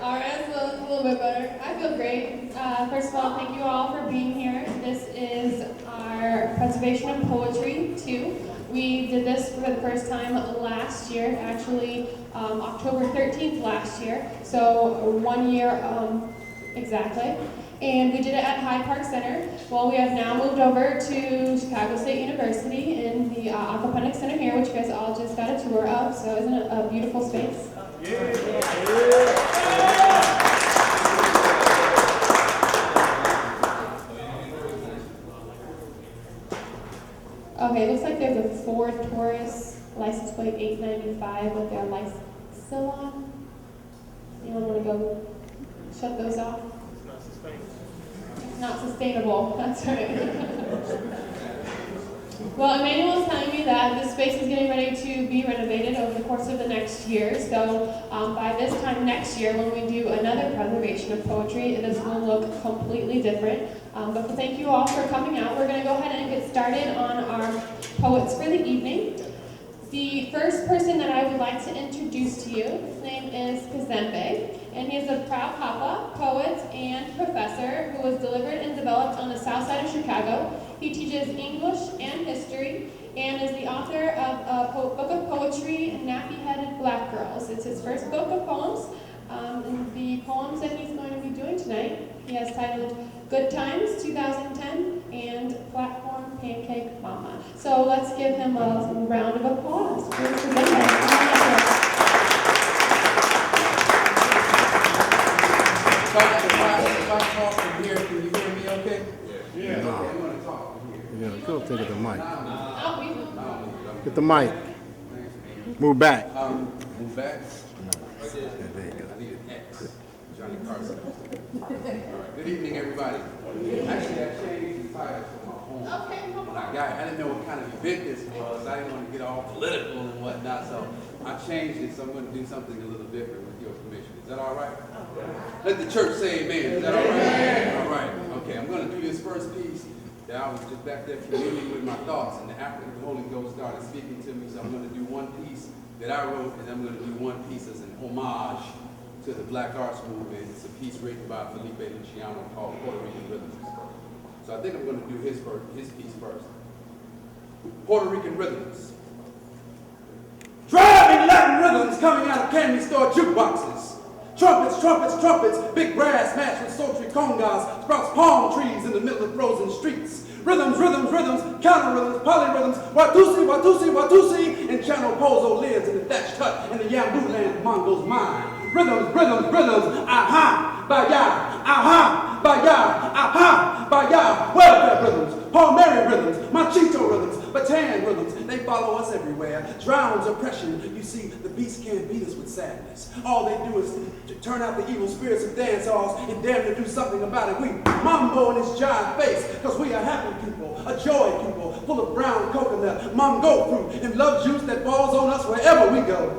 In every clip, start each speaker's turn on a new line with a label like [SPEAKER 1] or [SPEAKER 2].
[SPEAKER 1] All right, so it's a little bit better. I feel great. First of all, thank you all for being here. This is our Preservation of Poetry 2. We did this for the first time last year, actually October 13th last year, so 1 year exactly. And we did it at Hyde Park Center. Well, we have now moved over to Chicago State University in the Aquaponics Center here, which you guys all just got a tour of, so isn't it a beautiful space? Okay, it looks like there's a Ford Taurus, license plate 895 with their lights still on. Anyone want to go shut those off? It's not sustainable, that's right. Well, Emmanuel is telling me that this space is getting ready to be renovated over the course of the next year. So by this time next year, when we do another preservation of poetry, this will look completely different. But thank you all for coming out. We're going to go ahead and get started on our poets for the evening. The first person that I would like to introduce to you, his name is Kazembe, and he is a proud papa, poet, and professor who was delivered and developed on the south side of Chicago. He teaches English and history and is the author of a book of poetry, Nappy-Headed Black Girls. It's his first book of poems. And the poems that he's going to be doing tonight, he has titled Good Times 2010 and Platform Pancake Mama. So let's give him a round of applause.
[SPEAKER 2] If I talk from here, can you hear me okay? Yeah. Okay, I'm going to talk from here.
[SPEAKER 3] Yeah, go take it the mic.
[SPEAKER 1] Oh,
[SPEAKER 3] Get the mic. Move back.
[SPEAKER 2] Move back.
[SPEAKER 3] There you go.
[SPEAKER 2] I need an X. Johnny Carson. All right. Good evening, everybody. Actually, I changed the title for my home.
[SPEAKER 1] okay, no
[SPEAKER 2] When I
[SPEAKER 1] problem.
[SPEAKER 2] got it, I didn't know what kind of event this was. I didn't want to get all political and whatnot, so I changed it. So I'm going to do something a little different with your permission. Is that all right? Let the church say amen. Is that all right? All right. Okay, I'm going to do this first piece that I was just back there communing with my thoughts, and after the Holy Ghost started speaking to me, so I'm going to do one piece that I wrote, and I'm going to do one piece as an homage to the Black Arts Movement. It's a piece written by Felipe Luciano called Puerto Rican Rhythms. So I think I'm going to do his piece first. Puerto Rican Rhythms. Driving Latin rhythms coming out of candy store jukeboxes. Trumpets, trumpets, trumpets, big brass matched with sultry congas, sprouts palm trees in the middle of frozen streets. Rhythms, rhythms, rhythms, counter rhythms, polyrhythms, Watusi, Watusi, Watusi, and Channel Pozo lives in the thatched hut in the Yambu land of Mongo's mind. Rhythms, rhythms, rhythms, aha, baya, aha, baya, aha, baya, welfare rhythms, Palmieri rhythms, Machito rhythms, Bataan rhythms, they follow us everywhere. Drowns oppression, you see, the beast can't beat us with sadness. All they do is to turn out the evil spirits of dance halls and dare to do something about it. We mambo in his giant face, because we are happy people, a joy people, full of brown coconut, mango fruit, and love juice that falls on us wherever we go.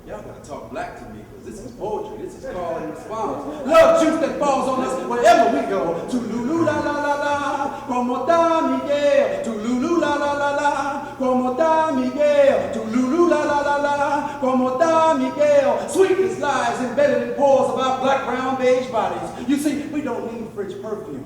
[SPEAKER 2] Y'all gotta talk black to me, because this is poetry. This is call and response. Love juice that falls on us wherever we go. To Lulu la la la la, como ta Miguel. To Lulu la la la la, como ta Miguel. To Lulu la la la la, como ta Miguel. Sweetness lies embedded in pores of our black, brown, beige bodies. You see, we don't need fridge perfume.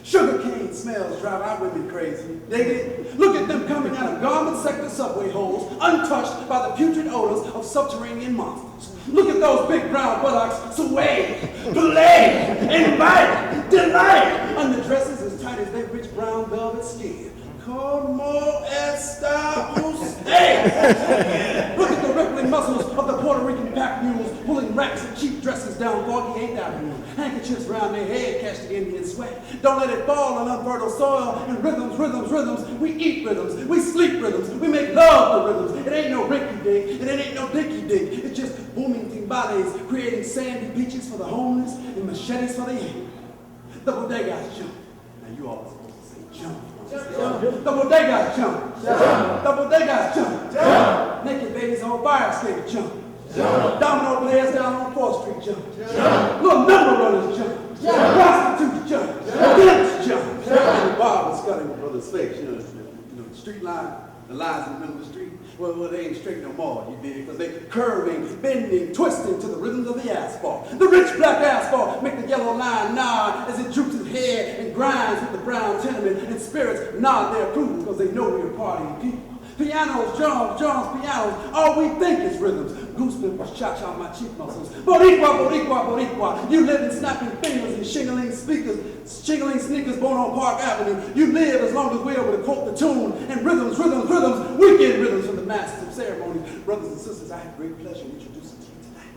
[SPEAKER 2] Sugar cane smells drive our women crazy. Dig it? Look at them coming out of garment sector subway holes, untouched by the putrid odors of subterranean monsters. Look at those big brown buttocks sway, play, invite, delight, under dresses as tight as their rich brown velvet skin. Como esta usted? Look at the rippling muscles of the Puerto Rican pack mules pulling racks of cheap dresses down 48th Avenue. Handkerchiefs round their head catch the Indian sweat. Don't let it fall on unfertile soil. And rhythms, rhythms, rhythms. We eat rhythms. We sleep rhythms. We make love to rhythms. It ain't no rinky dink. And it ain't no dinky dink. It's just booming timbales creating sandy beaches for the homeless and machetes for the young. The bodegas jump. Now you all are supposed to say jump. The bodegas jump. The bodegas jump. Naked babies on fire escape jump. Domino players down on 4th Street jump. Little number runners jump. Prostitutes jump. Pimps jump. And the barbers cutting the brother's face. You know, the street line, the lines in the middle of the street. Well, they ain't straight no more, you dig, because they curving, bending, twisting to the rhythms of the asphalt. The rich black asphalt make the yellow line nod as it droops its head and grinds with the brown tenement, and spirits nod their approval because they know we're partying people. Pianos, drums, pianos, all we think is rhythms. Goose pimples, cha-cha my cheek muscles. Boricua, boricua, boricua. You live in snapping fingers and shingling sneakers born on Park Avenue. You live as long as we're able to quote the tune. And rhythms, weekend rhythms from the masters of ceremony. Brothers and sisters, I have great pleasure in introducing to you tonight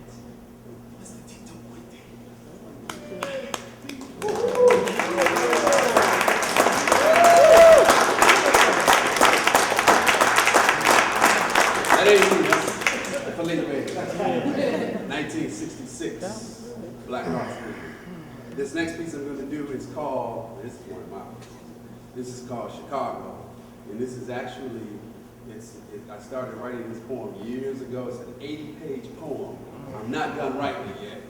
[SPEAKER 2] Mr. Tito Puente. That ain't me, that's Felipe. 1966, Black Arts Movement. This next piece I'm going to do is called, this is one of my pieces. This is called Chicago. And this is actually, I started writing this poem years ago. It's an 80-page poem. I'm not done writing it yet.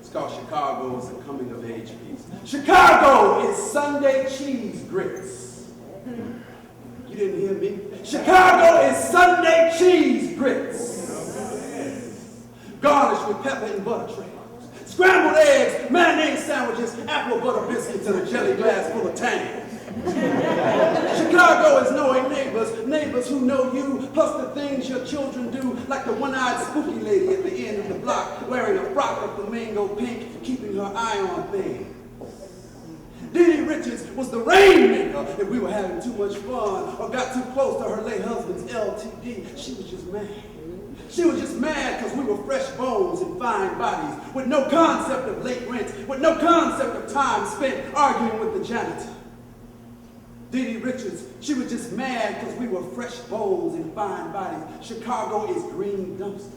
[SPEAKER 2] It's called Chicago. It's a coming-of-age piece. Chicago is Sunday cheese grits. You didn't hear me? Chicago is Sunday cheese grits. Garnished with pepper and butter trails. Scrambled eggs, mayonnaise sandwiches, apple butter biscuits, and a jelly glass full of tang. Chicago is knowing neighbors who know you, plus the things your children do, like the one-eyed spooky lady at the end of the block, wearing a frock of flamingo pink, keeping her eye on things. Dee Dee Richards was the rainmaker if we were having too much fun or got too close to her late husband's LTD. She was just mad. She was just mad because we were fresh bones and fine bodies with no concept of late rent, with no concept of time spent arguing with the janitor. Dee Dee Richards, she was just mad because we were fresh bones and fine bodies. Chicago is green dumpsters.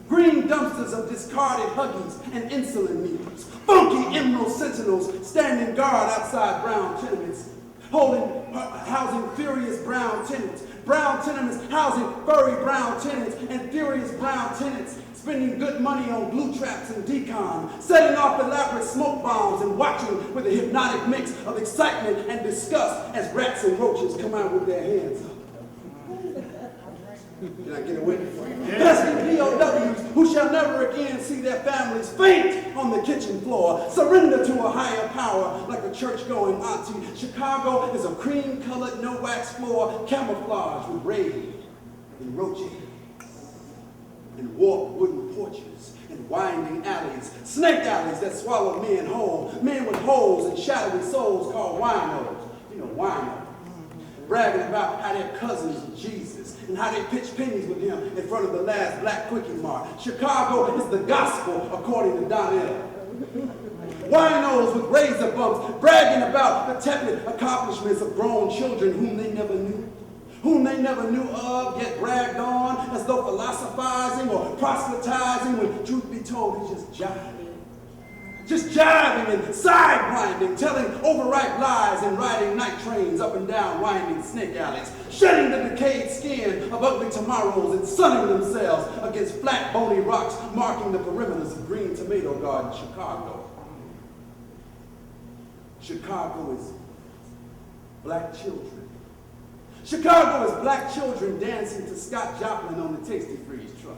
[SPEAKER 2] Green dumpsters of discarded Huggies and insulin needles. Funky emerald sentinels standing guard outside brown tenements, housing furious brown tenants. Brown tenements housing furry brown tenants and furious brown tenants spending good money on glue traps and decon, setting off elaborate smoke bombs and watching with a hypnotic mix of excitement and disgust as rats and roaches come out with their hands up. Did I get away? Pesky POWs who shall never again see their families faint on the kitchen floor, surrender to a higher power like a church-going auntie. Chicago is a cream-colored, no-wax floor camouflaged with rain and roaches and warped wooden porches and winding alleys, snake alleys that swallow men whole, men with holes and shadowy souls called winos. You know, winos. Bragging about how they're cousins of Jesus and how they pitch pennies with him in front of the last black quickie mart. Chicago is the gospel according to Donnell. Winos with razor bumps bragging about the tepid accomplishments of grown children whom they never knew of, yet bragged on as though philosophizing or proselytizing when truth be told he's just jiving. Just jiving and side-grinding, telling overripe lies and riding night trains up and down winding snake alleys, shedding the decayed skin of ugly tomorrows and sunning themselves against flat, bony rocks marking the perimeters of Green Tomato Garden, Chicago. Chicago is black children. Chicago is black children dancing to Scott Joplin on the Tasty Freeze truck.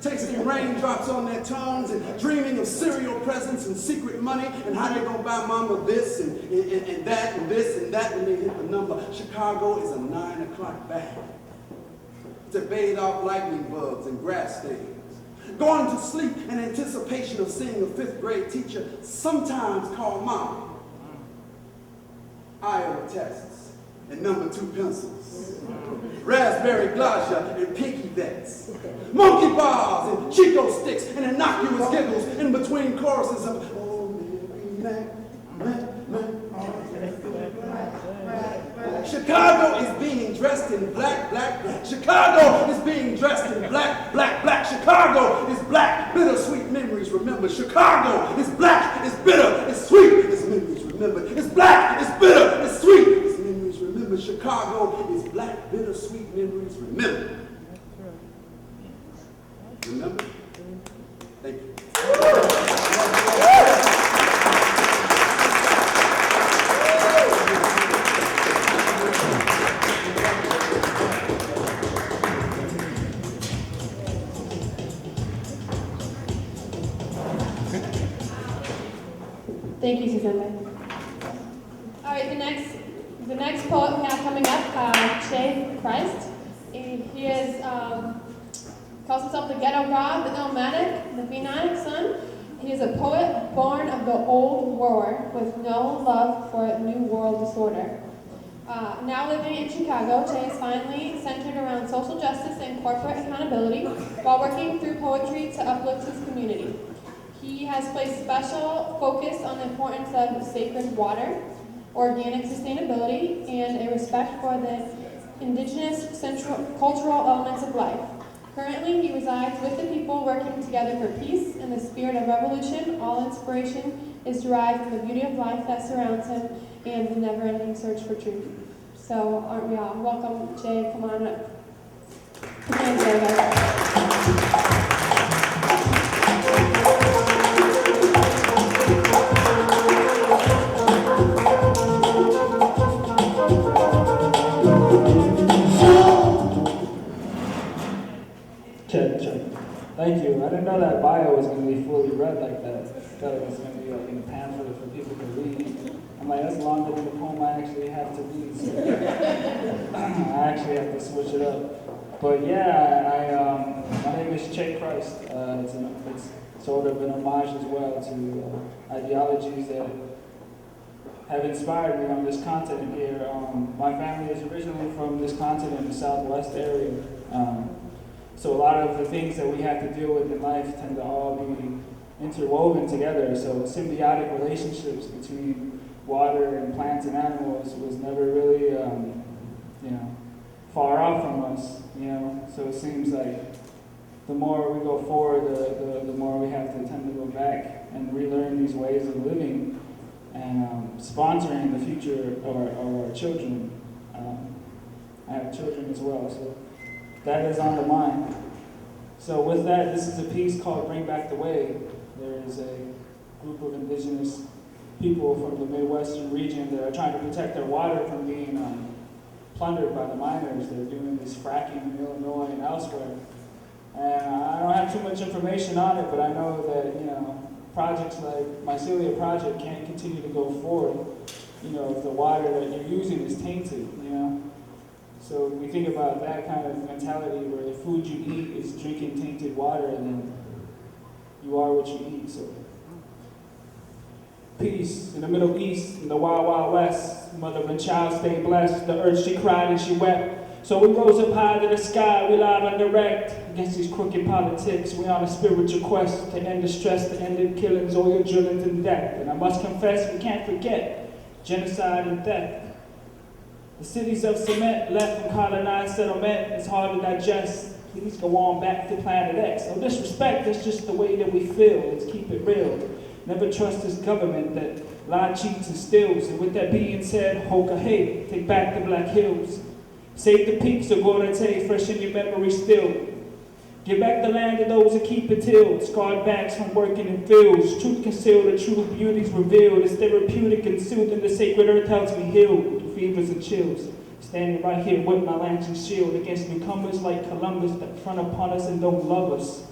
[SPEAKER 2] Tasting raindrops on their tongues and dreaming of cereal presents and secret money and how they're going to buy mama this and that and this and that when they hit the number. Chicago is a 9 o'clock bag to bathe off lightning bugs and grass stains. Going to sleep in anticipation of seeing a 5th grade teacher sometimes call mama. Iowa tests and number 2 pencils. Raspberry Glasha and pinky vets, monkey bars and Chico sticks and innocuous giggles in between choruses of "Oh, Mary Mac. Chicago is being dressed in black, black, black. Chicago is being dressed in black, black, black. Chicago is black, bittersweet memories remembered. Chicago is black, it's bitter, it's sweet, it's memories remembered. It's black, it's bitter, it's sweet, it's memories remembered. Chicago is black, bittersweet memories remembered. Remember? Thank you.
[SPEAKER 1] Thank you, Suzanne. All right, the next poet we have coming up, Che Christ. He is calls himself the ghetto god, the illmatic, the phenonic son. He is a poet born of the old war with no love for new world disorder. Now living in Chicago, Che is finally centered around social justice and corporate accountability while working through poetry to uplift his community. He has placed special focus on the importance of sacred water, organic sustainability, and a respect for the indigenous central cultural elements of life. Currently, he resides with the people working together for peace in the spirit of revolution. All inspiration is derived from the beauty of life that surrounds him and the never-ending search for truth. So, aren't we all? Welcome, Jay. Come on up. Put your hands together, guys.
[SPEAKER 4] Check. Thank you. I didn't know that bio was going to be fully read like that. I thought it was going to be like in a pamphlet for people to read. I'm like, that's longer than the poem I actually have to read. So I actually have to switch it up. But yeah, my name is Che Christ. It's sort of an homage as well to ideologies that have inspired me on this continent here. My family is originally from this continent, the Southwest area. So a lot of the things that we have to deal with in life tend to all be interwoven together. So symbiotic relationships between water and plants and animals was never really, far off from us. So it seems like the more we go forward, the more we have to tend to go back and relearn these ways of living and sponsoring the future of our children. I have children as well, so that is on the mind. So with that, this is a piece called Bring Back the Way. There is a group of indigenous people from the Midwestern region that are trying to protect their water from being plundered by the miners. They're doing this fracking in Illinois and elsewhere. And I don't have too much information on it, but I know that, projects like Mycelia Project can't continue to go forward, if the water that you're using is tainted, So we think about that kind of mentality where the food you eat is drinking tainted water, and then you are what you eat. So peace in the Middle East, in the Wild Wild West. Mother and child stay blessed. The earth she cried and she wept. So we rose up high to the sky, we live and direct against these crooked politics. We on a spiritual quest to end the stress, to end the killings, oil drillings, and death. And I must confess, we can't forget genocide and theft. The cities of cement left from colonized settlement, it's hard to digest. Please go on back to Planet X. No disrespect, that's just the way that we feel. Let's keep it real. Never trust this government that lie, cheats, and steals. And with that being said, Hoka hey, take back the Black Hills. Save the peaks of Gorate, fresh in your memory still. Give back the land to those that keep it tilled. Scarred backs from working in fields. Truth concealed, the true beauty's revealed. It's therapeutic and soothing. The sacred earth helps me heal through fevers and chills. Standing right here with my lance and shield against newcomers like Columbus that front upon us and don't love us.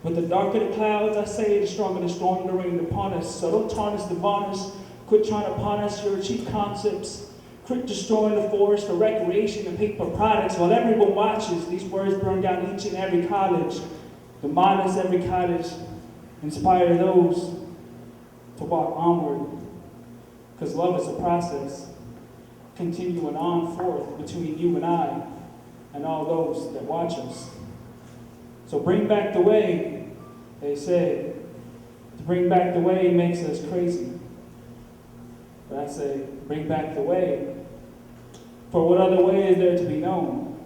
[SPEAKER 4] But the darker the clouds, I say, the stronger the storm to rain upon us. So don't tarnish the varnish. Quit trying to punish your cheap concepts. Quit destroying the forest for recreation and paper products while everyone watches. These words burn down each and every college. Demolish every cottage. Inspire those to walk onward. Because love is a process. Continuing on forth between you and I and all those that watch us. So bring back the way, they say. To bring back the way makes us crazy. But I say, bring back the way. For what other way is there to be known?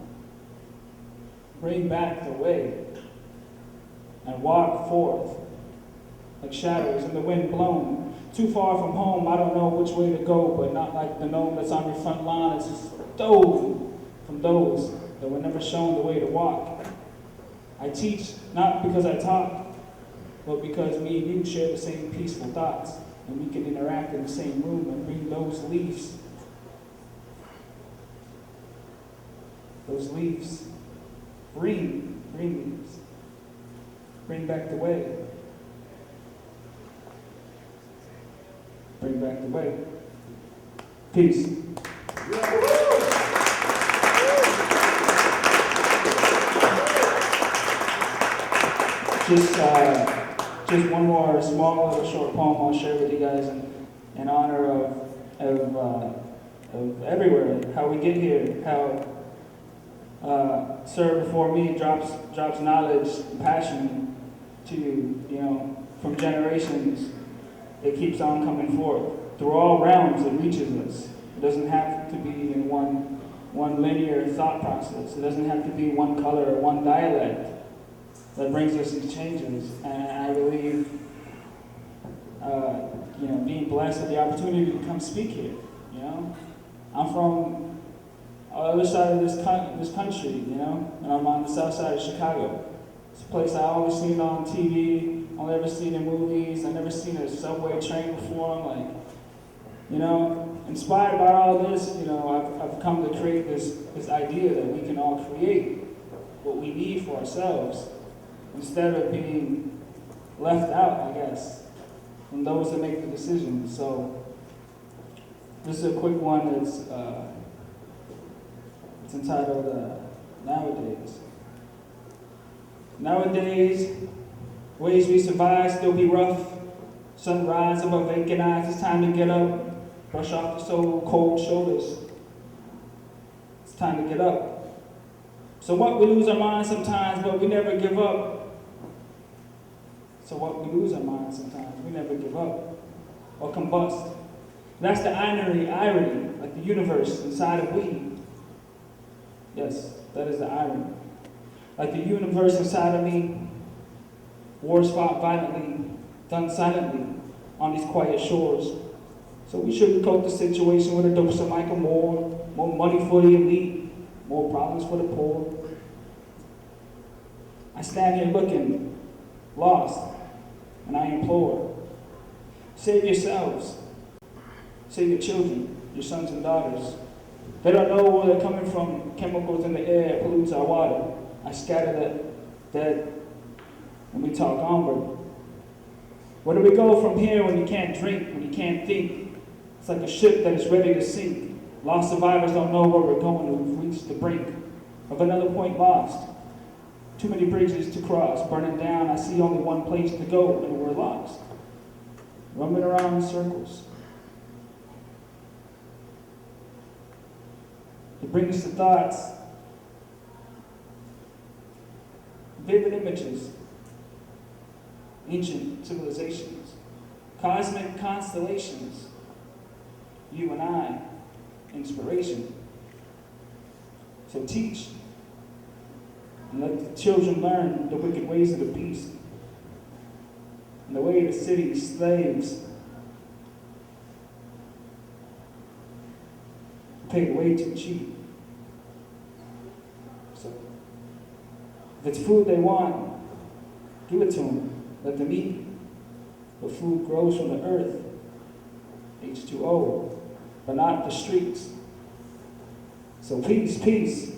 [SPEAKER 4] Bring back the way and walk forth like shadows in the wind blown. Too far from home, I don't know which way to go, but not like the gnome that's on your front lawn. It's just stolen from those that were never shown the way to walk. I teach not because I talk, but because me and you share the same peaceful thoughts, and we can interact in the same room and bring those leaves, green leaves, bring back the way. bring back the way. Peace. Just one more small little short poem I'll share with you guys in honor of everywhere, how we get here, how Sir before me drops knowledge and passion to you know, from generations. It keeps on coming forth. Through all realms it reaches us. It doesn't have to be in one linear thought process. It doesn't have to be one color or one dialect that brings us these changes. And I believe, you know, being blessed with the opportunity to come speak here. You know, I'm from the other side of this country. You know, and I'm on the south side of Chicago. It's a place I always seen on TV. I've never seen in movies. I've never seen a subway train before. I'm like, you know, inspired by all this, you know, I've come to create this idea that we can all create what we need for ourselves, instead of being left out, I guess, from those that make the decisions. So this is a quick one that's it's entitled Nowadays. Nowadays, ways we survive still be rough. Sunrise above vacant eyes, it's time to get up. Brush off the so cold shoulders. It's time to get up. So what, we lose our minds sometimes, but we never give up. So what, we lose our minds sometimes, we never give up or combust. That's the irony, like the universe inside of we. Yes, that is the irony. Like the universe inside of me, wars fought violently, done silently on these quiet shores. So we sugarcoat the situation with a dose of Michael Moore, more money for the elite, more problems for the poor. I stand here looking, lost, and I implore, save yourselves, save your children, your sons and daughters. They don't know where they're coming from. Chemicals in the air pollutes our water. I scatter that when we talk onward. Where do we go from here when you can't drink, when you can't think? It's like a ship that is ready to sink. Lost survivors don't know where we're going. We've reached the brink of another point lost. Too many bridges to cross, burning down. I see only one place to go, and we're lost. Roaming around in circles. It brings us to thoughts, vivid images, ancient civilizations, cosmic constellations, you and I, inspiration. So teach, and let the children learn the wicked ways of the beast, and the way the city slaves paid way too cheap. So, if it's food they want, give it to them. Let them eat. But food grows from the earth, H2O, but not the streets. So peace, peace.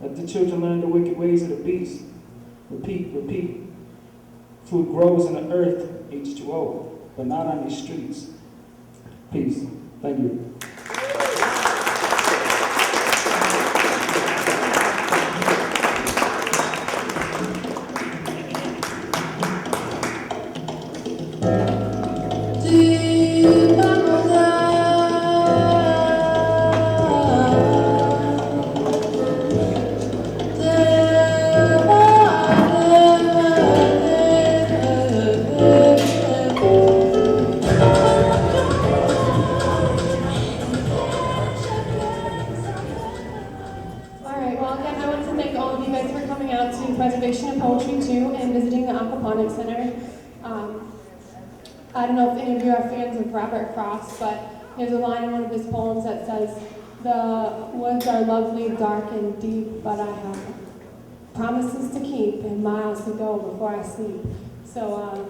[SPEAKER 4] Let the children learn the wicked ways of the beast. Repeat, repeat. Food grows in the earth, H2O, but not on these streets. Peace. Thank you.
[SPEAKER 1] Preservation of Poetry 2 and visiting the Aquaponics Center. I don't know if any of you are fans of Robert Frost, but there's a line in one of his poems that says, "The woods are lovely, dark, and deep, but I have promises to keep and miles to go before I sleep." So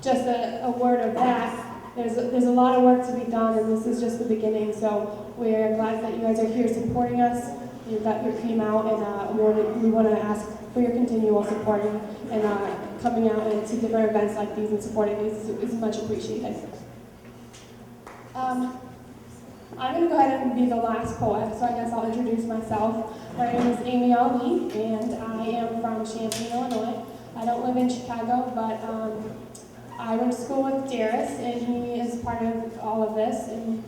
[SPEAKER 1] just a word of that. There's a lot of work to be done, and this is just the beginning. So we're glad that you guys are here supporting us. That you came out, and we want to ask for your continual support and coming out to different events like these and supporting these is much appreciated. I'm going to go ahead and be the last poet, so I guess I'll introduce myself. My name is Amy Ali, and I am from Champaign, Illinois. I don't live in Chicago, but I went to school with Darius, and he is part of all of this. And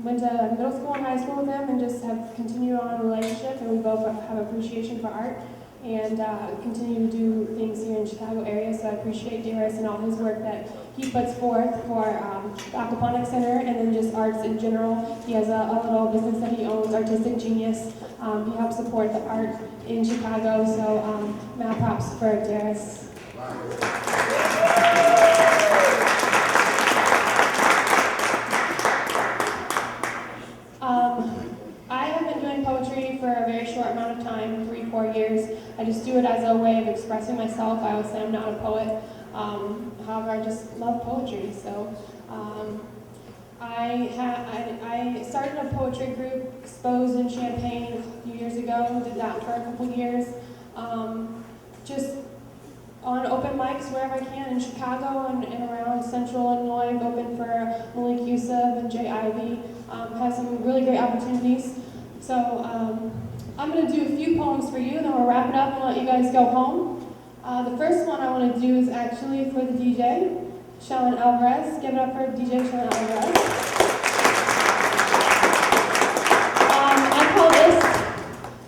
[SPEAKER 1] went to middle school and high school with him, and just have continued on a relationship. And we both have appreciation for art, and continue to do things here in the Chicago area. So I appreciate Darius and all his work that he puts forth for the Aquaponics Center, and then just arts in general. He has a little business that he owns, Artistic Genius. He helps support the art in Chicago. So mad props for Darius. I have been doing poetry for a very short amount of time, 3-4 years. I just do it as a way of expressing myself. I always say I'm not a poet. However, I just love poetry. So I started a poetry group, Exposed in Champaign, a few years ago. Did that for a couple years. Just on open mics wherever I can in Chicago and around Central Illinois. I've opened for Malik Yusuf and Jay Ivey. Had some really great opportunities. So I'm going to do a few poems for you, and then we'll wrap it up and let you guys go home. The first one I want to do is actually for the DJ, Sean Alvarez. Give it up for DJ Sean Alvarez. I call this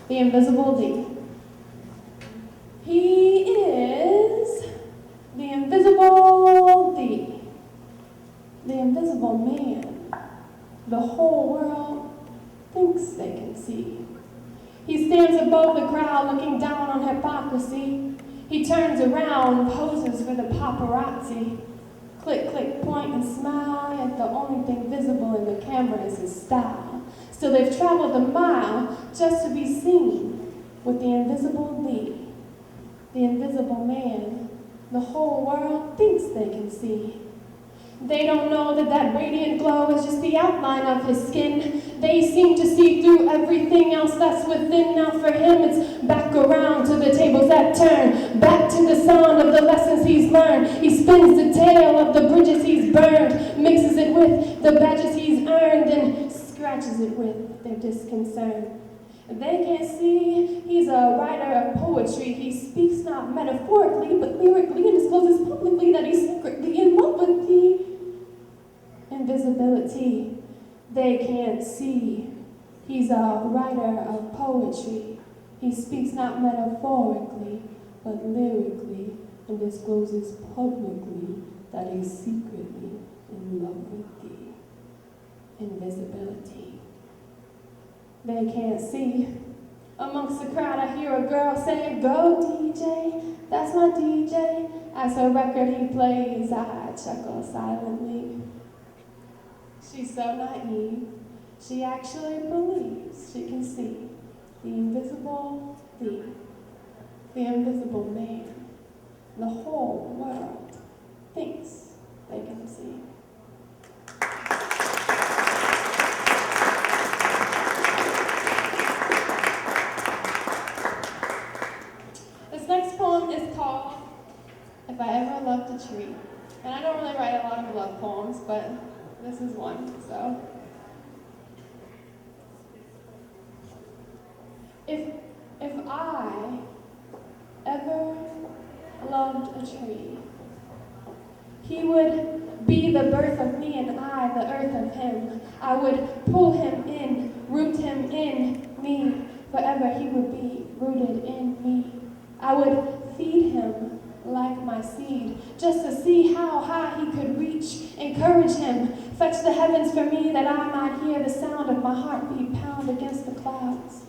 [SPEAKER 1] The Invisible D. He is the invisible D, the invisible man the whole world thinks they can see. He stands above the crowd looking down on hypocrisy. He turns around, poses for the paparazzi. Click, click, point and smile, yet the only thing visible in the camera is his style. Still they've traveled a mile just to be seen with the invisible D, the invisible man the whole world thinks they can see. They don't know that that radiant glow is just the outline of his skin. They seem to see through everything else that's within. Now for him it's back around to the tables that turn, back to the sound of the lessons he's learned. He spins the tale of the bridges he's burned, mixes it with the badges he's earned, and scratches it with their disconcern. They can't see he's a writer of poetry. He speaks not metaphorically, but lyrically, and discloses publicly that he's secretly in love with the invisibility. They can't see he's a writer of poetry. He speaks not metaphorically, but lyrically, and discloses publicly that he's secretly in love with the invisibility. They can't see. Amongst the crowd, I hear a girl say, "Go DJ, that's my DJ." As her record he plays, I chuckle silently. She's so naive, she actually believes she can see the invisible the invisible man the whole world thinks they can see. This next poem is called If I Ever Loved a Tree. And I don't really write a lot of love poems, but this is one, so. If I ever loved a tree, he would be the birth of me and I, the earth of him. I would pull him in, root him in me. Forever he would be rooted in me. I would feed him like my seed, just to see how high he could reach. Encourage him, fetch the heavens for me, that I might hear the sound of my heartbeat pound against the clouds.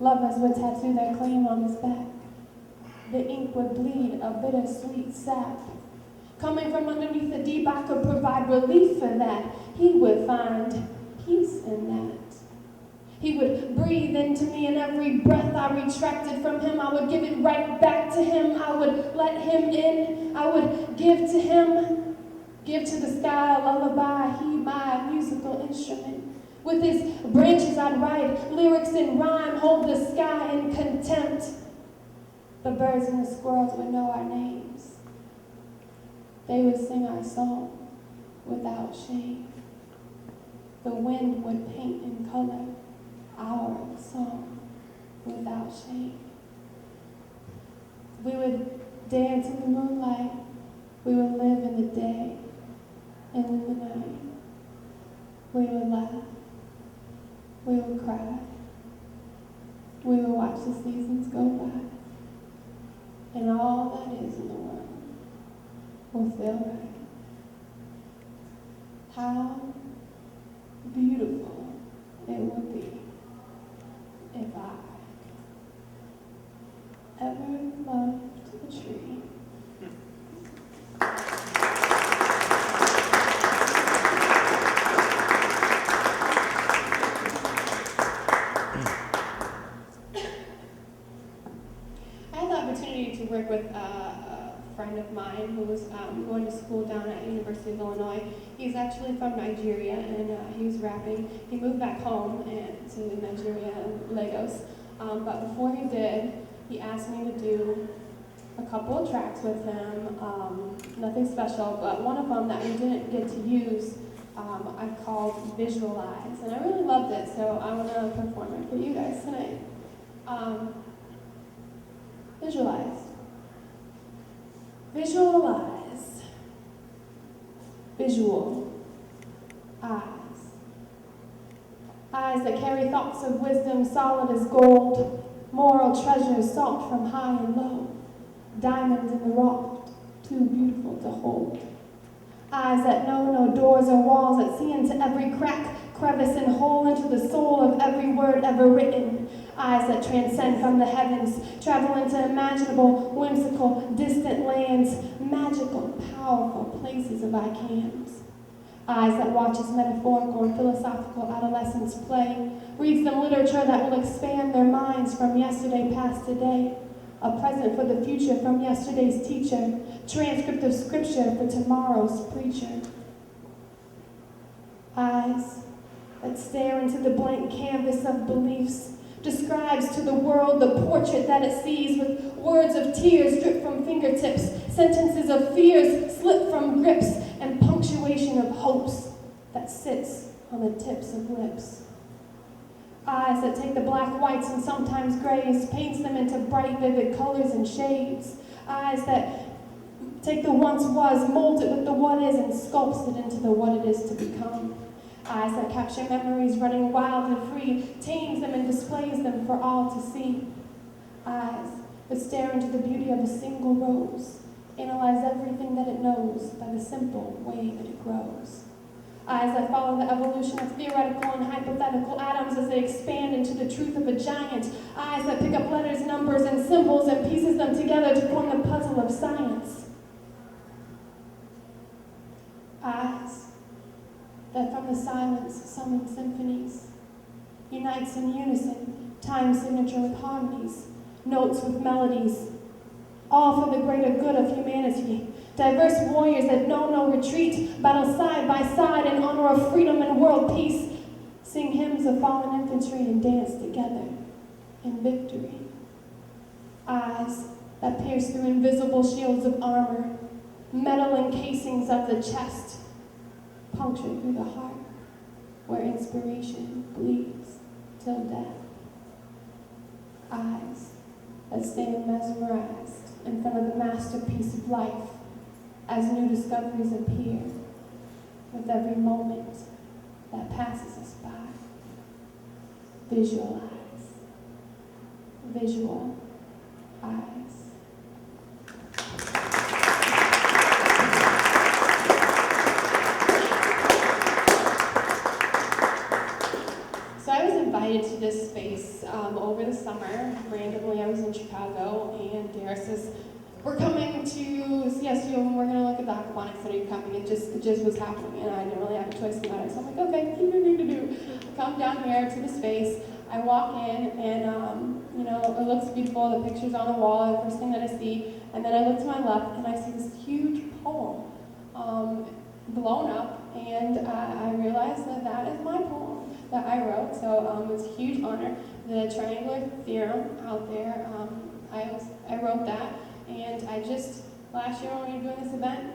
[SPEAKER 1] Lovers would tattoo their claim on his back. The ink would bleed a bittersweet sap. Coming from underneath the deep, I could provide relief for that. He would find peace in that. He would breathe into me, and every breath I retracted from him, I would give it right back to him. I would let him in. I would give to him, give to the sky a lullaby. He my musical instrument. With his branches I'd write lyrics in rhyme, hold the sky in contempt. The birds and the squirrels would know our names. They would sing our song without shame. The wind would paint in color our song without shame. We would dance in the moonlight. We would live in the day and in the night. We would laugh. We would cry. We would watch the seasons go by. And all that is in the world will feel right. How beautiful it would be if I ever loved a tree. I had the opportunity to work with a friend of mine who was going to school down at University of Illinois. He's actually from Nigeria, and he was rapping. He moved back home to Nigeria and Lagos, but before he did, he asked me to do a couple of tracks with him, nothing special, but one of them that we didn't get to use, I called Visualize, and I really loved it, so I want to perform it for you guys tonight. Visualize. Visualize. Visual. Eyes. Eyes that carry thoughts of wisdom solid as gold, moral treasures sought from high and low, diamonds in the rough, too beautiful to hold. Eyes that know no doors or walls, that see into every crack, crevice, and hole, into the soul of every word ever written. Eyes that transcend from the heavens, travel into imaginable, whimsical, distant lands, magical, powerful places of I cans. Eyes that watch as metaphorical and philosophical adolescents play, reads them literature that will expand their minds from yesterday past today, a present for the future from yesterday's teacher, transcript of scripture for tomorrow's preacher. Eyes that stare into the blank canvas of beliefs, describes to the world the portrait that it sees, with words of tears drip from fingertips, sentences of fears slip from grips, and punctuation of hopes that sits on the tips of lips. Eyes that take the black, whites, and sometimes grays, paints them into bright, vivid colors and shades. Eyes that take the once was, molds it with the what is, and sculpts it into the what it is to become. Eyes that capture memories running wild and free, tames them and displays them for all to see. Eyes that stare into the beauty of a single rose, analyze everything that it knows by the simple way that it grows. Eyes that follow the evolution of theoretical and hypothetical atoms as they expand into the truth of a giant. Eyes that pick up letters, numbers, and symbols and pieces them together to form the puzzle of science. Eyes that from the silence summon symphonies, unites in unison, time signature with harmonies, notes with melodies, all for the greater good of humanity. Diverse warriors that know no retreat, battle side by side in honor of freedom and world peace, sing hymns of fallen infantry and dance together in victory. Eyes that pierce through invisible shields of armor, metal encasings of the chest, puncture through the heart, where inspiration bleeds till death. Eyes that stand mesmerized in front of the masterpiece of life as new discoveries appear with every moment that passes us by. Visualize. Visual eyes. So I was invited to this space over the summer. Randomly, I was in Chicago, and Dara says, "We're coming to CSU, and we're going to look at the aquaponics. Are you coming?" It just was happening, and I didn't really have a choice in the matter. So I'm like, okay, I come down here to the space. I walk in, and it looks beautiful. The picture's on the wall, the first thing that I see. And then I look to my left, and I see this huge poem blown up, and I realize that is my poem. that I wrote, so it was a huge honor. The triangular theorem out there, I wrote that, and I just, last year when we were doing this event,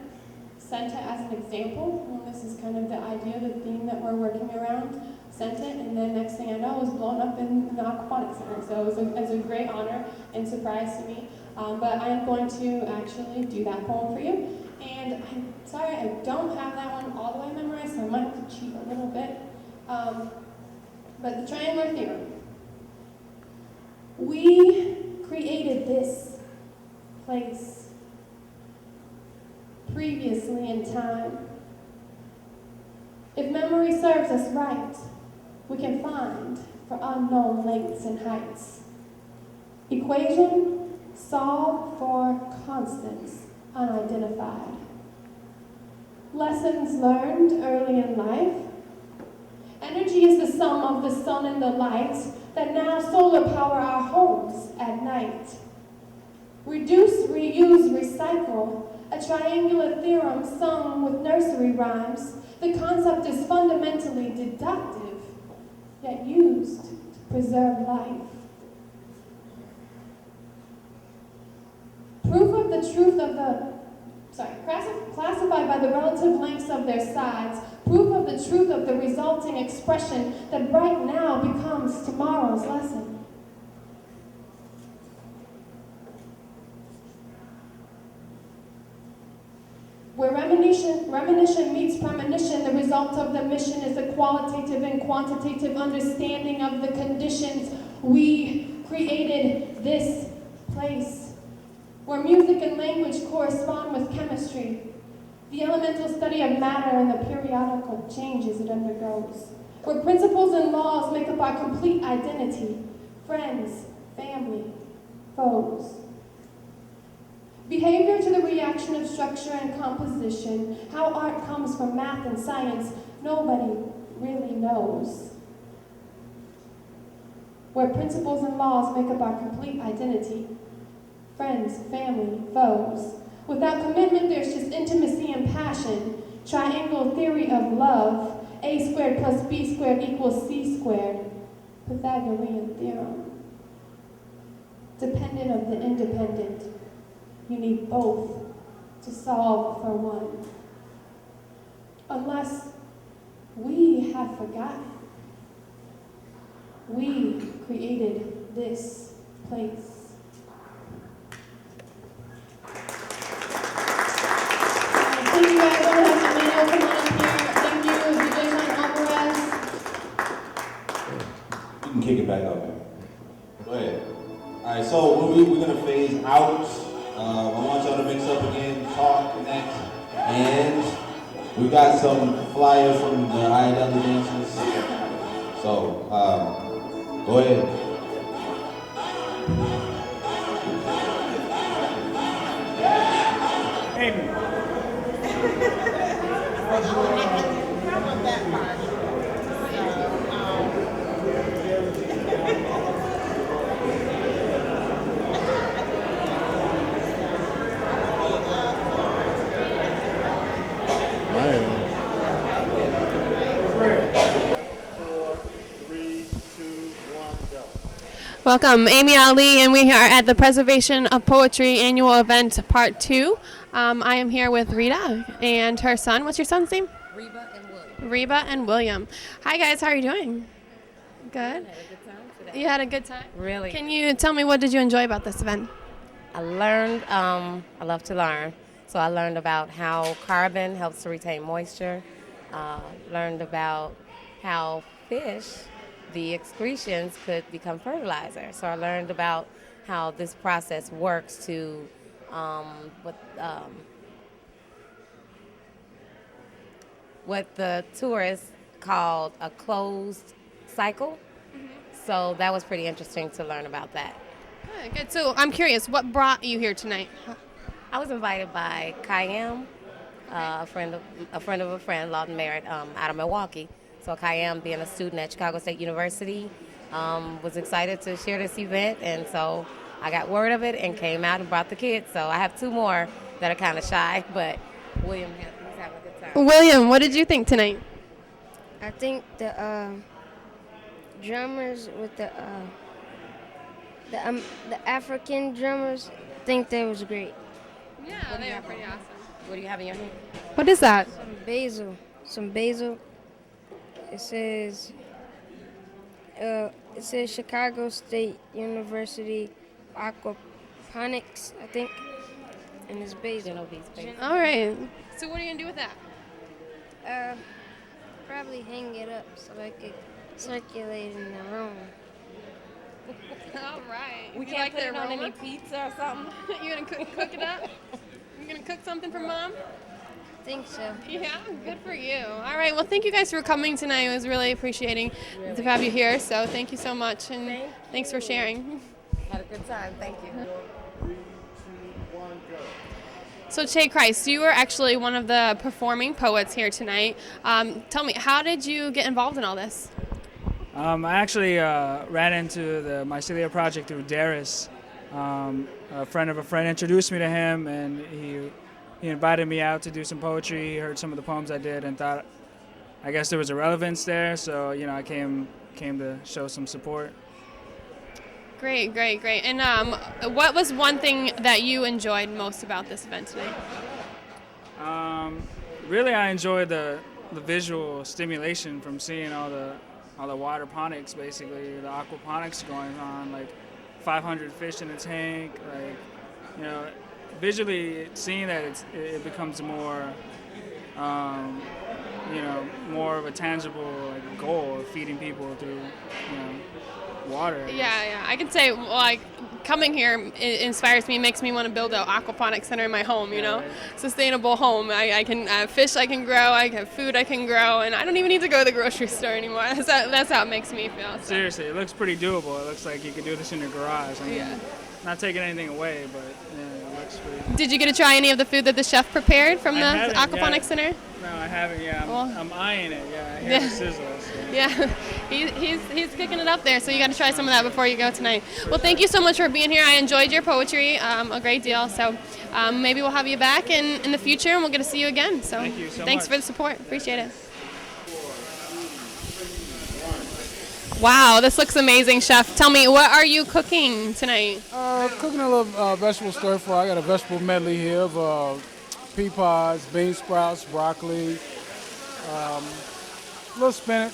[SPEAKER 1] sent it as an example. Well, this is kind of the idea, the theme that we're working around, sent it, and then next thing I know, it was blown up in the Aquaponics Center. So it was a great honor and surprise to me. But I am going to actually do that poem for you. And I'm sorry, I don't have that one all the way memorized, so I might have to cheat a little bit. But the triangular theorem. We created this place previously in time. If memory serves us right, we can find for unknown lengths and heights. Equation, solve for constants unidentified. Lessons learned early in life. Energy is the sum of the sun and the light that now solar power our homes at night. Reduce, reuse, recycle, a triangular theorem sung with nursery rhymes. The concept is fundamentally deductive, yet used to preserve life. Proof of the truth of the, classified by the relative lengths of their sides, proof of the truth of the resulting expression that right now becomes tomorrow's lesson. Where reminiscence meets premonition, the result of the mission is a qualitative and quantitative understanding of the conditions. We created this place, where music and language correspond with chemistry, the elemental study of matter and the periodical changes it undergoes, where principles and laws make up our complete identity, friends, family, foes. Behavior to the reaction of structure and composition, how art comes from math and science, nobody really knows. Where principles and laws make up our complete identity, friends, family, foes. Without commitment, there's just intimacy and passion. Triangle theory of love, a squared plus b squared equals c squared. Pythagorean theorem. Dependent of the independent. You need both to solve for one. Unless we have forgotten. We created this place. Thank you guys. I'm going to have Emmanuel come on up here. Thank you, DJ Sean Alvarez.
[SPEAKER 5] You can kick it back up, man. Go ahead. All right, so we're going to phase out. I want y'all to mix up again, talk, connect, and we got some flyers from the IW dancers. So, go ahead.
[SPEAKER 4] Amy.
[SPEAKER 1] Welcome, Amy Ali, and we are at the Preservation of Poetry Annual Event Part 2. I am here with Rita and her son. What's your son's name?
[SPEAKER 6] Reba and William.
[SPEAKER 1] Reba and William. Hi guys, how are you doing? Good?
[SPEAKER 6] I had a good time today.
[SPEAKER 1] You had a good time?
[SPEAKER 6] Really.
[SPEAKER 1] Can you tell me, what did you enjoy about this event?
[SPEAKER 6] I learned, I love to learn. So I learned about how carbon helps to retain moisture. Learned about how fish, the excretions could become fertilizer. So I learned about how this process works to what the tourists called a closed cycle. Mm-hmm. So that was pretty interesting to learn about that.
[SPEAKER 1] Good. So I'm curious, what brought you here tonight?
[SPEAKER 6] I was invited by Kayam, a friend of a friend, Lawton Merritt, out of Milwaukee. So Kayam, being a student at Chicago State University, was excited to share this event, and so I got word of it and came out and brought the kids. So I have two more that are kind of shy, but William, he's having a good time.
[SPEAKER 1] William, what did you think tonight?
[SPEAKER 7] I think the drummers with the African drummers. I think that was great.
[SPEAKER 1] Yeah, they are pretty awesome.
[SPEAKER 6] What do you have in your hand?
[SPEAKER 1] What is that?
[SPEAKER 7] Some basil. It says Chicago State University aquaponics, I think, and it's basil.
[SPEAKER 6] Genevieve's basil.
[SPEAKER 1] All right. So what are you gonna do with that?
[SPEAKER 7] Probably hang it up so I could circulate in the room.
[SPEAKER 1] All right.
[SPEAKER 6] We
[SPEAKER 1] You
[SPEAKER 6] can't
[SPEAKER 1] like
[SPEAKER 6] put
[SPEAKER 1] the
[SPEAKER 6] it on
[SPEAKER 1] aroma?
[SPEAKER 6] any pizza or something.
[SPEAKER 1] You gonna cook it up? You gonna cook something for Mom?
[SPEAKER 7] I think so.
[SPEAKER 1] Yeah, good for you. All right. Well, thank you guys for coming tonight. It was really appreciating to have you here. So thank you so much, and thanks for sharing.
[SPEAKER 6] Had a good time. Thank you.
[SPEAKER 1] So Che Christ, you were actually one of the performing poets here tonight. Tell me, how did you get involved in all this?
[SPEAKER 8] I actually ran into the Mycelia project through Darius. A friend of a friend introduced me to him, and he invited me out to do some poetry. He heard some of the poems I did and thought, I guess there was a relevance there. So I came to show some support.
[SPEAKER 1] Great, great, great. And what was one thing that you enjoyed most about this event tonight?
[SPEAKER 8] Really, I enjoyed the visual stimulation from seeing all the waterponics, basically the aquaponics going on, like 500 fish in a tank, like visually seeing that it becomes more more of a tangible like goal of feeding people through water.
[SPEAKER 1] Yeah. I can say, like, coming here inspires me, makes me want to build an aquaponics center in my home, sustainable home. I can have fish I can grow, I have food I can grow, and I don't even need to go to the grocery store anymore. That's how it makes me feel. So.
[SPEAKER 8] Seriously, it looks pretty doable. It looks like you could do this in your garage. I mean, not taking anything away, but it looks pretty.
[SPEAKER 1] Did you get to try any of the food that the chef prepared from the aquaponics center?
[SPEAKER 8] No, I haven't. Yeah, I'm eyeing it. Yeah, I hear the sizzle. So.
[SPEAKER 1] Yeah, he's kicking it up there, so you got to try some of that before you go tonight. Well, thank you so much for being here. I enjoyed your poetry a great deal, so maybe we'll have you back in the future, and we'll get to see you again. So,
[SPEAKER 8] thank you so
[SPEAKER 1] thanks
[SPEAKER 8] much.
[SPEAKER 1] for the support. Appreciate it. Wow, this looks amazing, Chef. Tell me, what are you cooking tonight?
[SPEAKER 9] Cooking a little vegetable stir fry. I got a vegetable medley here of pea pods, bean sprouts, broccoli, little spinach.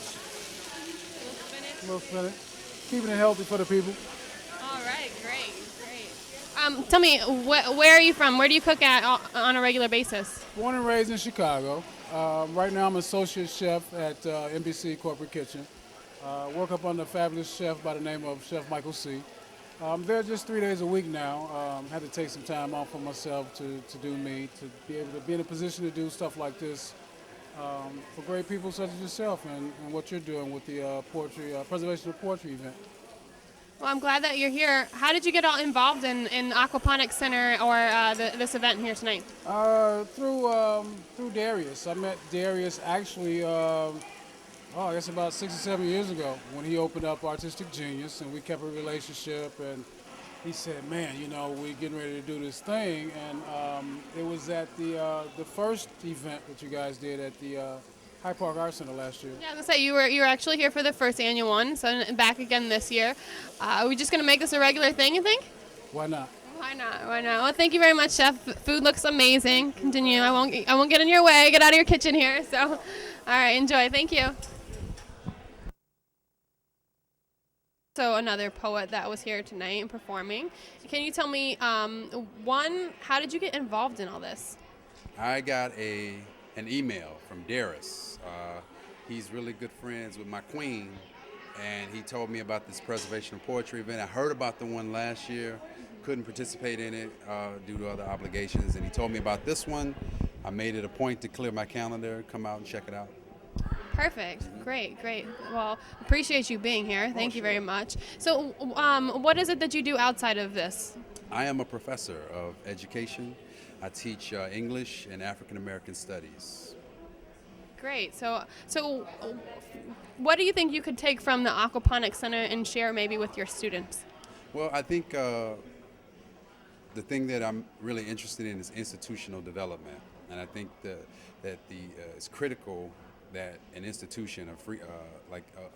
[SPEAKER 9] Keeping it healthy for the people.
[SPEAKER 1] All right, great. Tell me, where are you from? Where do you cook at on a regular basis?
[SPEAKER 9] Born and raised in Chicago. Right now I'm associate chef at NBC Corporate Kitchen. Work up under a fabulous chef by the name of Chef Michael C. I'm there just 3 days a week now. Had to take some time off for myself to do meat, to be able to be in a position to do stuff like this for great people such as yourself and what you're doing with the preservation of poetry event.
[SPEAKER 1] Well, I'm glad that you're here. How did you get all involved in Aquaponics Center or this event here tonight?
[SPEAKER 9] Through Darius. I met Darius actually, I guess about 6 or 7 years ago when he opened up Artistic Genius, and we kept a relationship. And he said, "Man, we're getting ready to do this thing," and it was at the first event that you guys did at the Hyde Park Art Center last year.
[SPEAKER 1] Yeah, I was gonna say you were actually here for the first annual one, so back again this year. Are we just gonna make this a regular thing, you think?
[SPEAKER 9] Why not?
[SPEAKER 1] Why not? Well, thank you very much, Chef. Food looks amazing. Continue. I won't get in your way. Get out of your kitchen here. So, all right, enjoy. Thank you. So another poet that was here tonight and performing. Can you tell me, how did you get involved in all this?
[SPEAKER 2] I got an email from Darius. He's really good friends with my queen, and he told me about this preservation of poetry event. I heard about the one last year, couldn't participate in it due to other obligations, and he told me about this one. I made it a point to clear my calendar, come out and check it out.
[SPEAKER 1] Perfect. Great. Well, appreciate you being here. Thank you very much. So, what is it that you do outside of this?
[SPEAKER 2] I am a professor of education. I teach English and African American studies.
[SPEAKER 1] Great. So, what do you think you could take from the Aquaponics Center and share maybe with your students?
[SPEAKER 2] Well, I think the thing that I'm really interested in is institutional development, and I think that it's critical that an institution of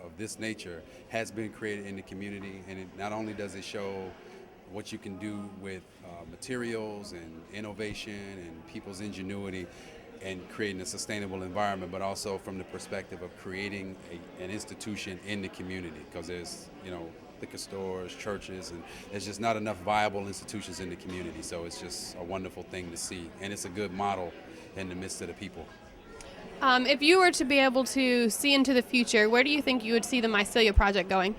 [SPEAKER 2] of this nature has been created in the community, and it not only does it show what you can do with materials and innovation and people's ingenuity and creating a sustainable environment, but also from the perspective of creating an institution in the community, because there's, liquor stores, churches, and there's just not enough viable institutions in the community. So it's just a wonderful thing to see, and it's a good model in the midst of the people.
[SPEAKER 1] If you were to be able to see into the future, where do you think you would see the Mycelia project going?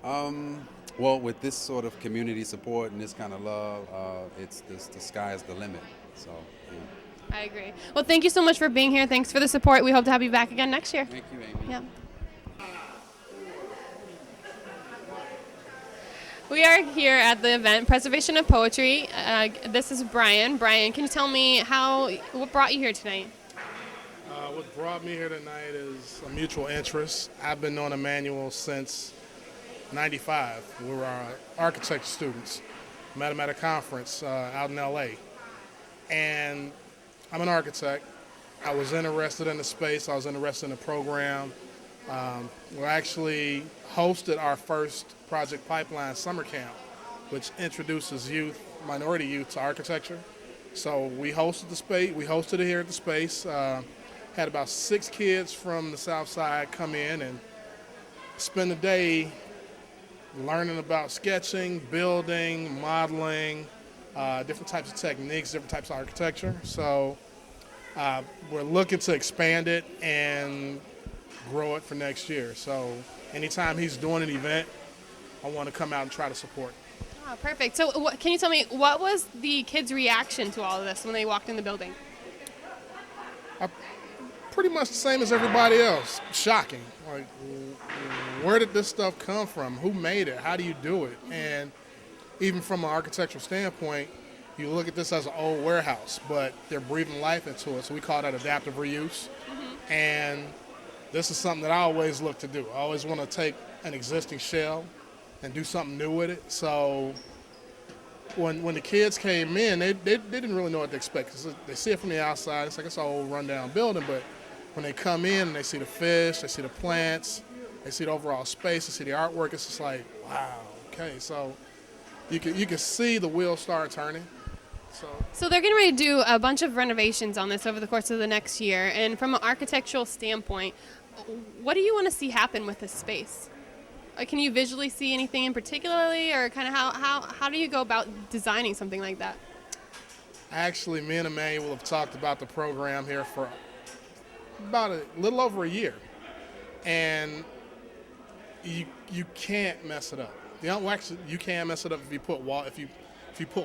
[SPEAKER 2] Well, with this sort of community support and this kind of love, the sky is the limit. So, yeah.
[SPEAKER 1] I agree. Well, thank you so much for being here. Thanks for the support. We hope to have you back again next year.
[SPEAKER 2] Thank you, Amy.
[SPEAKER 1] Yeah. We are here at the event, Preservation of Poetry. This is Brian. Brian, can you tell me what brought you here tonight?
[SPEAKER 10] What brought me here tonight is a mutual interest. I've been knowing Emmanuel since '95. We were architecture students. Met him at a conference out in LA. And I'm an architect. I was interested in the space. I was interested in the program. We actually hosted our first Project Pipeline summer camp, which introduces minority youth to architecture. So we hosted the space. We hosted it here at the space. Had about 6 kids from the South Side come in and spend the day learning about sketching, building, modeling, different types of techniques, different types of architecture. So we're looking to expand it and grow it for next year. So anytime he's doing an event, I want to come out and try to support.
[SPEAKER 1] Oh, perfect. So can you tell me, what was the kids' reaction to all of this when they walked in the building?
[SPEAKER 10] Pretty much the same as everybody else. Shocking. Like, where did this stuff come from? Who made it? How do you do it? And even from an architectural standpoint, you look at this as an old warehouse, but they're breathing life into it. So we call that adaptive reuse. And this is something that I always look to do. I always want to take an existing shell and do something new with it. So when the kids came in, they didn't really know what to expect, 'cause they see it from the outside. It's like it's an old rundown building, but when they come in and they see the fish, they see the plants, they see the overall space, they see the artwork, it's just like, wow, okay. So you can see the wheels start turning.
[SPEAKER 1] So they're getting ready to do a bunch of renovations on this over the course of the next year. And from an architectural standpoint, what do you want to see happen with this space? Can you visually see anything in particularly, or kind of how do you go about designing something like that?
[SPEAKER 10] Actually, me and Emmanuel have talked about the program here for about a little over a year, and you can't mess it up. Actually, you can mess it up if you put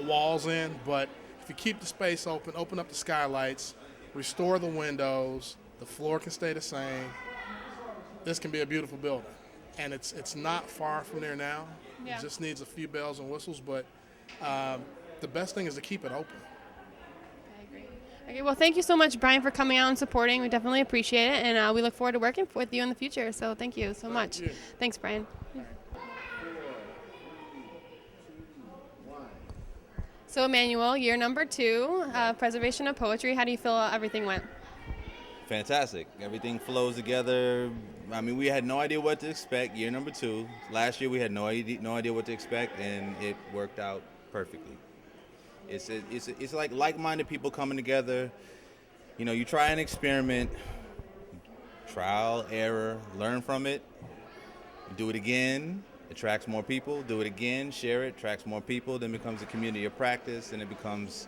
[SPEAKER 10] walls in, but if you keep the space open up the skylights, restore the windows, the floor can stay the same. This can be a beautiful building, and it's not far from there now. Yeah. It just needs a few bells and whistles, but the best thing is to keep it open.
[SPEAKER 1] Okay, well, thank you so much, Brian, for coming out and supporting. We definitely appreciate it, and we look forward to working with you in the future. So thank you so much. Thanks, Brian. So, Emmanuel, year number 2, Preservation of Poetry. How do you feel everything went?
[SPEAKER 5] Fantastic. Everything flows together. I mean, we had no idea what to expect. Year number 2. Last year we had no idea what to expect, and it worked out perfectly. It's like like-minded people coming together. You know, you try an experiment, trial, error, learn from it, do it again, attracts more people, do it again, share it, attracts more people, then becomes a community of practice, then it becomes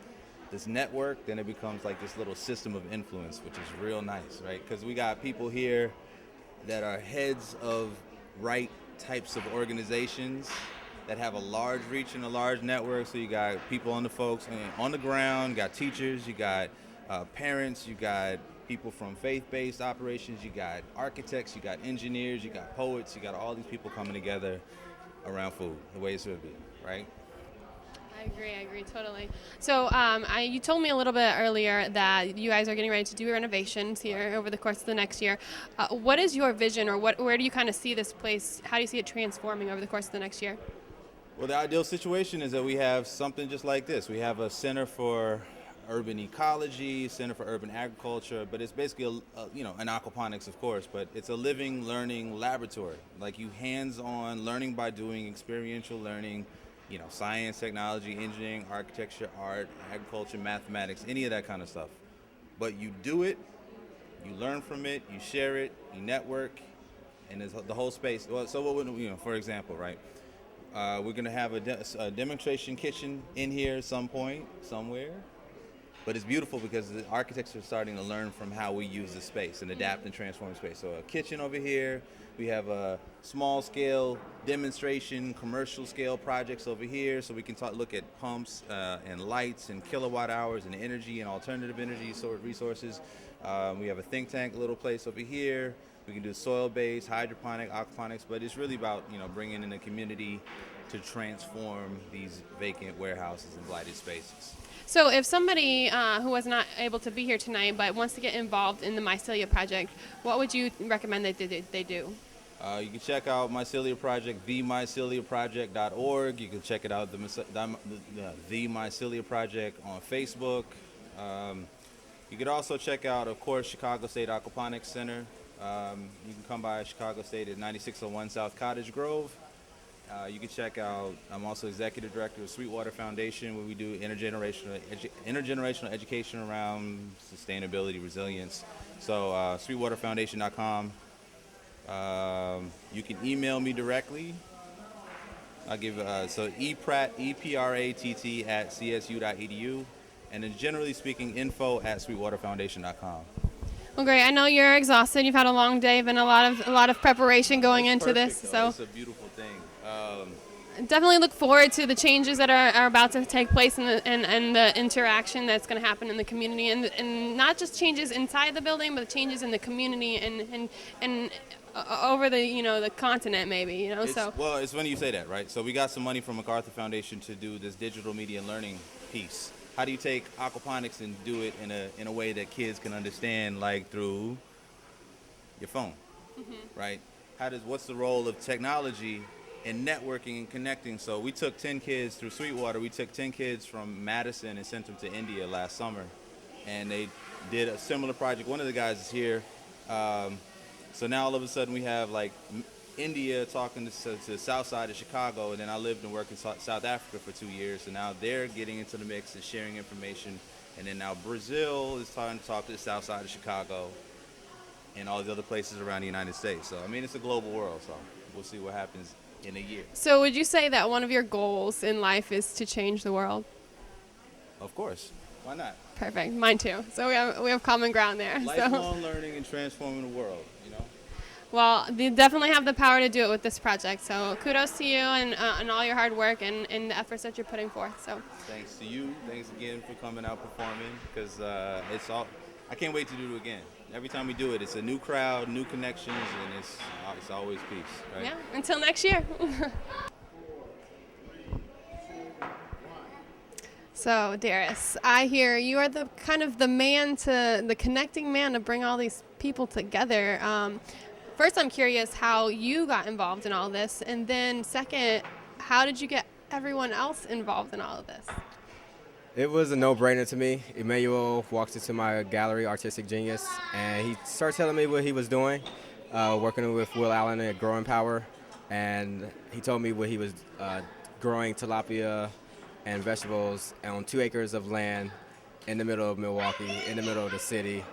[SPEAKER 5] this network, then it becomes like this little system of influence, which is real nice, right? Because we got people here that are heads of right types of organizations that have a large reach and a large network. So you got people on the ground, you got teachers, you got parents, you got people from faith-based operations, you got architects, you got engineers, you got poets, you got all these people coming together around food, the way it should be, right?
[SPEAKER 1] I agree totally. So you told me a little bit earlier that you guys are getting ready to do renovations here over the course of the next year. What is your vision, or where do you kind of see this place? How do you see it transforming over the course of the next year?
[SPEAKER 5] Well, the ideal situation is that we have something just like this. We have a center for urban ecology, Center for Urban Agriculture, but it's basically an aquaponics, of course, but it's a living, learning laboratory. Like you hands-on learning by doing, experiential learning, science, technology, engineering, architecture, art, agriculture, mathematics, any of that kind of stuff. But you do it, you learn from it, you share it, you network, and there's the whole space. Well, so what would, for example, right? We're going to have a demonstration kitchen in here at some point, somewhere. But it's beautiful because the architects are starting to learn from how we use the space and adapt and transform space. So a kitchen over here. We have a small-scale demonstration, commercial-scale projects over here. So we can look at pumps and lights and kilowatt hours and energy and alternative energy resources. We have a think tank little place over here. We can do soil-based, hydroponic, aquaponics, but it's really about bringing in the community to transform these vacant warehouses and blighted spaces.
[SPEAKER 1] So if somebody who was not able to be here tonight but wants to get involved in the Mycelia project, what would you recommend that they do?
[SPEAKER 5] You can check out Mycelia Project, themyceliaproject.org. You can check it out, the Mycelia Project on Facebook. You could also check out, of course, Chicago State Aquaponics Center. You can come by Chicago State at 9601 South Cottage Grove. You can check out, I'm also executive director of Sweetwater Foundation, where we do intergenerational education around sustainability, resilience. So sweetwaterfoundation.com. You can email me directly. I'll give, epratt, EPRATT at csu.edu. And then generally speaking, info@sweetwaterfoundation.com.
[SPEAKER 1] Well, great. I know you're exhausted. You've had a long day, been a lot of preparation going into this. So
[SPEAKER 5] it's a beautiful thing.
[SPEAKER 1] Definitely look forward to the changes that are about to take place and the interaction that's going to happen in the community, and not just changes inside the building, but changes in the community and over the continent maybe.
[SPEAKER 5] Well, it's funny you say that, right? So we got some money from MacArthur Foundation to do this digital media learning piece. How do you take aquaponics and do it in a way that kids can understand, like through your phone, right? What's the role of technology in networking and connecting? So we took 10 kids through Sweetwater. We took 10 kids from Madison and sent them to India last summer, and they did a similar project. One of the guys is here. So now all of a sudden we have like India talking to the south side of Chicago, and then I lived and worked in South Africa for 2 years, and now they're getting into the mix and sharing information. And then now Brazil is starting to talk to the south side of Chicago and all the other places around the United States. So, I mean, it's a global world, so we'll see what happens in a year.
[SPEAKER 1] So would you say that one of your goals in life is to change the world?
[SPEAKER 5] Of course. Why not?
[SPEAKER 1] Perfect. Mine too. So we have common ground there.
[SPEAKER 5] Lifelong learning and transforming the world,
[SPEAKER 1] Well, you definitely have the power to do it with this project. So kudos to you and all your hard work and the efforts that you're putting forth. So
[SPEAKER 5] thanks to you. Thanks again for coming out performing, because I can't wait to do it again. Every time we do it, it's a new crowd, new connections, and it's always peace, right?
[SPEAKER 1] Yeah, until next year. So, Darius, I hear you are the connecting man to bring all these people together. First, I'm curious how you got involved in all this, and then second, how did you get everyone else involved in all of this?
[SPEAKER 11] It was a no-brainer to me. Emmanuel walked into my gallery, Artistic Genius, and he started telling me what he was doing, working with Will Allen at Growing Power, and he told me what he was growing tilapia and vegetables on 2 acres of land in the middle of Milwaukee, in the middle of the city.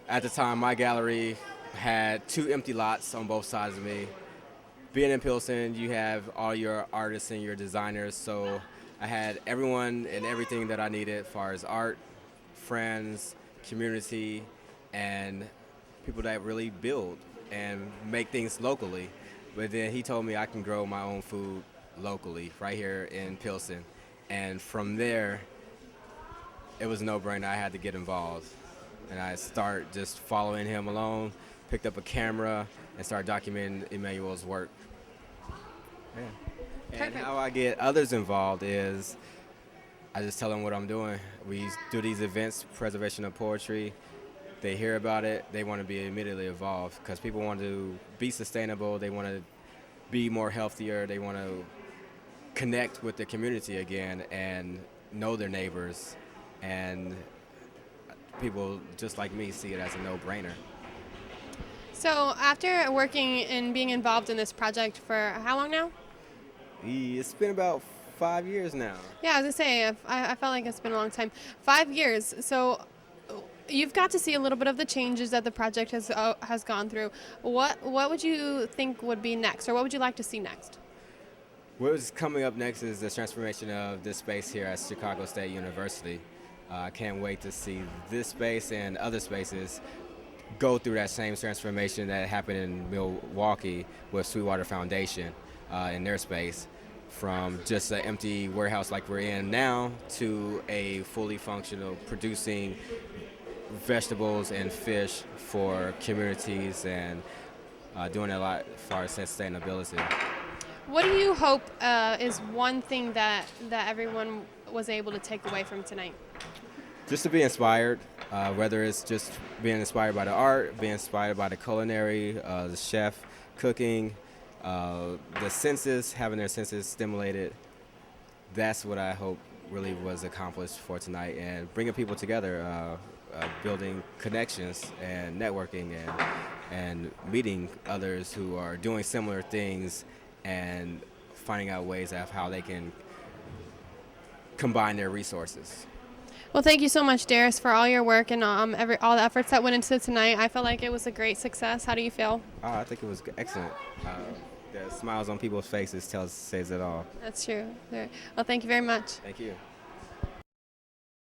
[SPEAKER 11] At the time, my gallery had 2 empty lots on both sides of me. Being in Pilsen, you have all your artists and your designers, so I had everyone and everything that I needed as far as art, friends, community, and people that really build and make things locally. But then he told me I can grow my own food locally right here in Pilsen. And from there, it was a no-brainer. I had to get involved. And I start just following him along, picked up a camera, and started documenting Emmanuel's work. Yeah. And how I get others involved is I just tell them what I'm doing. We do these events, preservation of poetry. They hear about it, they want to be immediately involved because people want to be sustainable, they want to be more healthier, they want to connect with the community again and know their neighbors and people just like me see it as a no-brainer.
[SPEAKER 1] So after working and being involved in this project for how long now?
[SPEAKER 11] It's been about 5 years now.
[SPEAKER 1] Yeah, I was gonna say, I felt like it's been a long time. 5 years. So you've got to see a little bit of the changes that the project has gone through. What would you think would be next, or what would you like to see next?
[SPEAKER 11] What's coming up next is the transformation of this space here at Chicago State University. I can't wait to see this space and other spaces go through that same transformation that happened in Milwaukee with Sweetwater Foundation in their space, from just an empty warehouse like we're in now to a fully functional producing vegetables and fish for communities, and doing a lot as far as sustainability.
[SPEAKER 1] What do you hope is one thing that everyone was able to take away from tonight?
[SPEAKER 11] Just to be inspired, whether it's just being inspired by the art, being inspired by the culinary, the chef cooking, the senses, having their senses stimulated. That's what I hope really was accomplished for tonight, and bringing people together, building connections and networking, and meeting others who are doing similar things, and finding out ways of how they can combine their resources.
[SPEAKER 1] Well, thank you so much, Darius, for all your work and all the efforts that went into tonight. I felt like it was a great success. How do you feel?
[SPEAKER 11] I think it was excellent. The smiles on people's faces says it all.
[SPEAKER 1] That's true. Well, thank you very much.
[SPEAKER 11] Thank you.